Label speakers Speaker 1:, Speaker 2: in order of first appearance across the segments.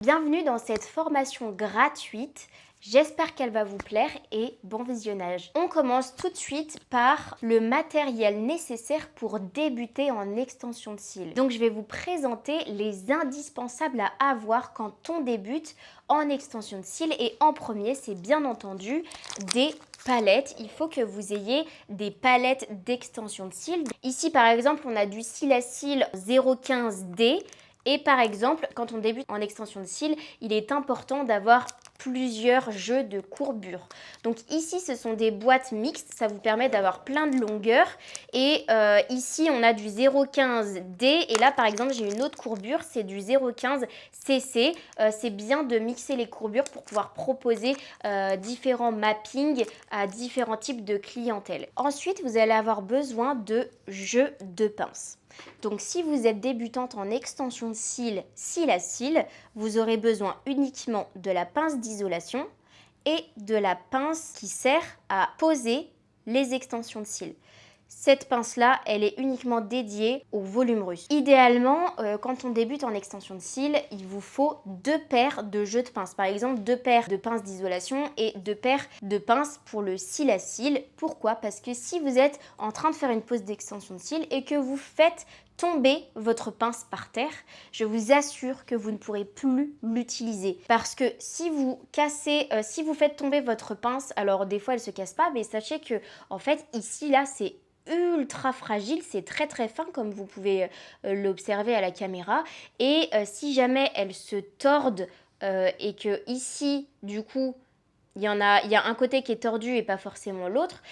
Speaker 1: Bienvenue dans cette formation gratuite. J'espère qu'elle va vous plaire et bon visionnage. On commence tout de suite par le matériel nécessaire pour débuter en extension de cils. Donc je vais vous présenter les indispensables à avoir quand on débute en extension de cils. Et en premier, c'est bien entendu des palettes. Il faut que vous ayez des palettes d'extension de cils. Ici par exemple, on a du cil à cils 0,15D. Et par exemple, quand on débute en extension de cils, il est important d'avoir plusieurs jeux de courbure. Donc ici, ce sont des boîtes mixtes, ça vous permet d'avoir plein de longueurs. Et ici, on a du 0,15D. Et là, par exemple, j'ai une autre courbure, c'est du 0,15CC. C'est bien de mixer les courbures pour pouvoir proposer différents mappings à différents types de clientèle. Ensuite, vous allez avoir besoin de jeux de pinces. Donc si vous êtes débutante en extension de cils, cil à cil, vous aurez besoin uniquement de la pince d'isolation et de la pince qui sert à poser les extensions de cils. Cette pince-là, elle est uniquement dédiée au volume russe. Idéalement, quand on débute en extension de cils, il vous faut 2 paires de jeux de pinces. Par exemple, 2 paires de pinces d'isolation et 2 paires de pinces pour le cil à cils. Pourquoi? Parce que si vous êtes en train de faire une pose d'extension de cils et que vous faites tomber votre pince par terre, je vous assure que vous ne pourrez plus l'utiliser. Parce que si vous cassez, si vous faites tomber votre pince, alors des fois elle se casse pas, mais sachez que en fait ici là c'est ultra fragile, c'est très très fin comme vous pouvez l'observer à la caméra. Et si jamais elles se tordent et que ici du coup il y a un côté qui est tordu et pas forcément l'autre,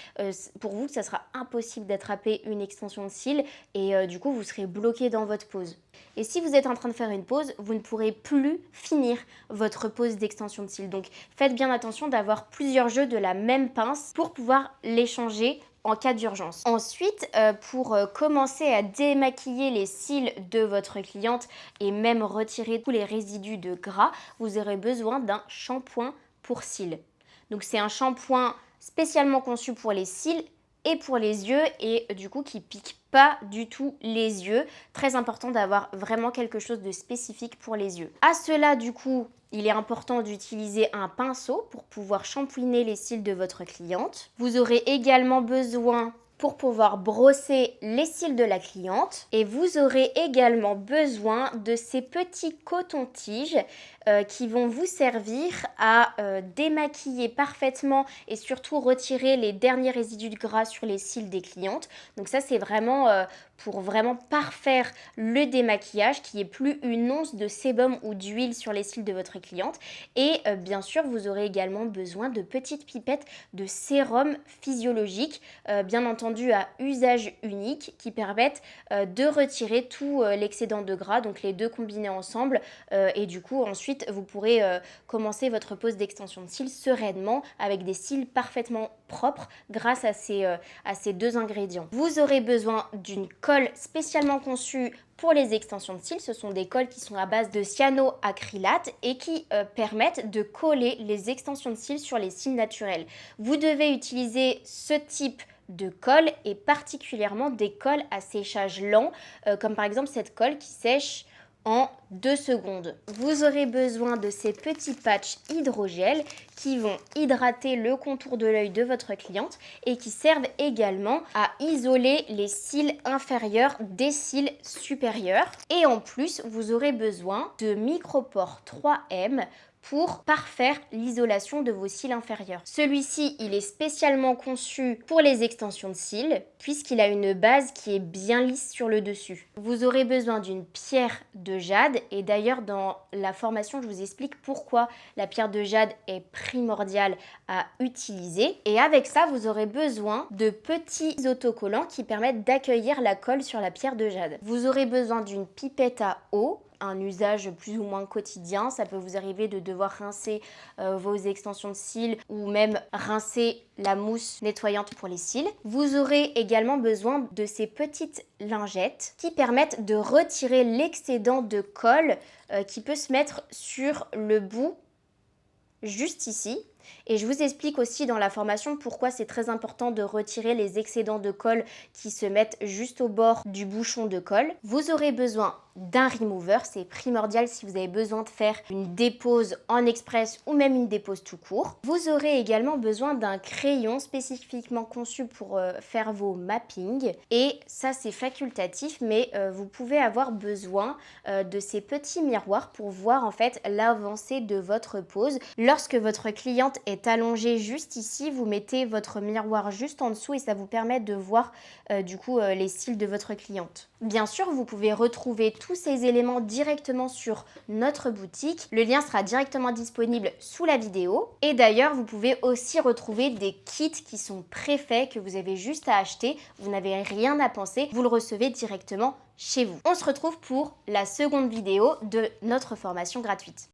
Speaker 1: pour vous, ça sera impossible d'attraper une extension de cils et du coup, vous serez bloqué dans votre pose. Et si vous êtes en train de faire une pose, vous ne pourrez plus finir votre pose d'extension de cils. Donc, faites bien attention d'avoir plusieurs jeux de la même pince pour pouvoir les changer en cas d'urgence. Ensuite, pour commencer à démaquiller les cils de votre cliente et même retirer tous les résidus de gras, vous aurez besoin d'un shampoing pour cils. Donc c'est un shampoing spécialement conçu pour les cils et pour les yeux et du coup qui pique pas du tout les yeux. Très important d'avoir vraiment quelque chose de spécifique pour les yeux. À cela du coup, il est important d'utiliser un pinceau pour pouvoir shampouiner les cils de votre cliente. Vous aurez également besoin pour pouvoir brosser les cils de la cliente. Et vous aurez également besoin de ces petits cotons-tiges qui vont vous servir à démaquiller parfaitement et surtout retirer les derniers résidus de gras sur les cils des clientes. Donc ça, c'est vraiment pour vraiment parfaire le démaquillage, qu'il n'y ait plus une once de sébum ou d'huile sur les cils de votre cliente. Et bien sûr, vous aurez également besoin de petites pipettes de sérum physiologique, bien entendu à usage unique, qui permettent de retirer tout l'excédent de gras, donc les deux combinés ensemble. Et du coup, ensuite, vous pourrez commencer votre pose d'extension de cils sereinement avec des cils parfaitement propres grâce à ces deux ingrédients. Vous aurez besoin d'une colle spécialement conçue pour les extensions de cils. Ce sont des colles qui sont à base de cyanoacrylate et qui permettent de coller les extensions de cils sur les cils naturels. Vous devez utiliser ce type de colle et particulièrement des colles à séchage lent, comme par exemple cette colle qui sèche en 2 secondes. Vous aurez besoin de ces petits patchs hydrogel qui vont hydrater le contour de l'œil de votre cliente et qui servent également à isoler les cils inférieurs des cils supérieurs. Et en plus, vous aurez besoin de micropores 3M pour parfaire l'isolation de vos cils inférieurs. Celui-ci, il est spécialement conçu pour les extensions de cils puisqu'il a une base qui est bien lisse sur le dessus. Vous aurez besoin d'une pierre de jade et d'ailleurs dans la formation, je vous explique pourquoi la pierre de jade est primordiale à utiliser. Et avec ça, vous aurez besoin de petits autocollants qui permettent d'accueillir la colle sur la pierre de jade. Vous aurez besoin d'une pipette à eau, un usage plus ou moins quotidien. Ça peut vous arriver de devoir rincer vos extensions de cils ou même rincer la mousse nettoyante pour les cils. Vous aurez également besoin de ces petites lingettes qui permettent de retirer l'excédent de colle qui peut se mettre sur le bout juste ici. Et je vous explique aussi dans la formation pourquoi c'est très important de retirer les excédents de colle qui se mettent juste au bord du bouchon de colle. Vous aurez besoin d'un remover, c'est primordial si vous avez besoin de faire une dépose en express ou même une dépose tout court. Vous aurez également besoin d'un crayon spécifiquement conçu pour faire vos mappings et ça c'est facultatif, mais vous pouvez avoir besoin de ces petits miroirs pour voir en fait l'avancée de votre pose. Lorsque votre cliente est allongée juste ici, vous mettez votre miroir juste en dessous et ça vous permet de voir les cils de votre cliente. Bien sûr, vous pouvez retrouver tous ces éléments directement sur notre boutique. Le lien sera directement disponible sous la vidéo. Et d'ailleurs, vous pouvez aussi retrouver des kits qui sont préfaits que vous avez juste à acheter. Vous n'avez rien à penser, vous le recevez directement chez vous. On se retrouve pour la seconde vidéo de notre formation gratuite.